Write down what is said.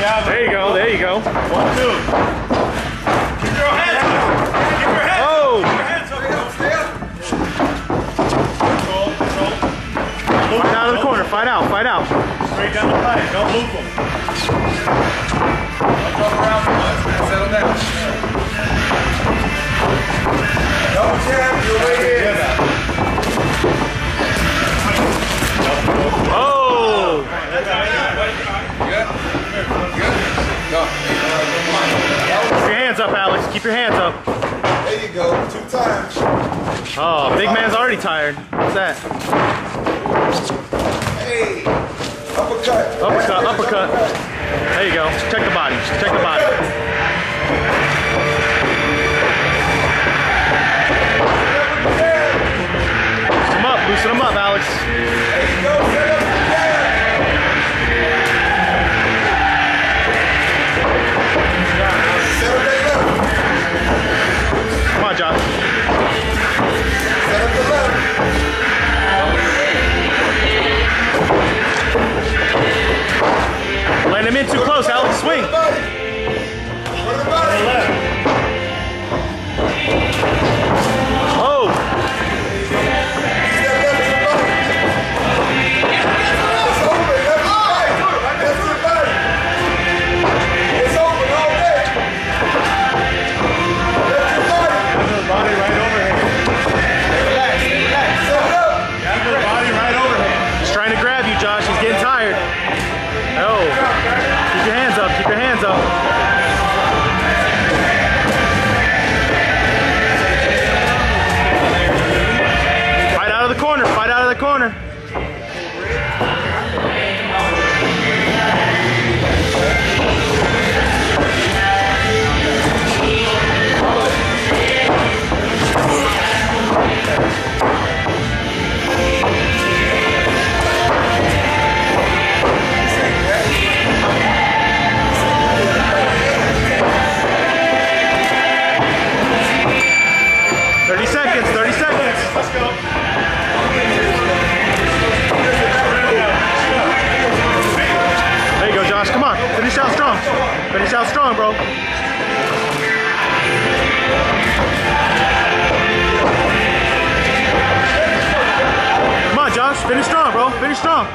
There you go, there you go. 1, 2. Keep your hands up. Keep your hands up. Oh! Keep your hands up. Stay up. Control, control. Fight out of the corner, fight out, fight out. Straight down the pipe, don't loop them. Don't jump around too much, man. Settle down. Double jab, you're right here. Oh! Good? Good? Go. Keep your hands up, Alex. Keep your hands up. There you go. 2 times. Oh, big man's already tired. What's that? Hey. Uppercut. Uppercut, uppercut. There you go. Check the body. Check the body. Loosen him up, Alex. There you go. Set up the jab. Set up that left. Come on, Josh. Set up the left. Land him in too close, Alex. Swing. Put the body. Left. Oh! Keep your hands up. Fight out of the corner. Fight out of the corner. Let's go. There you go, Josh. Come on. Finish out strong. Finish out strong, bro. Come on, Josh. Finish strong, bro. Finish strong.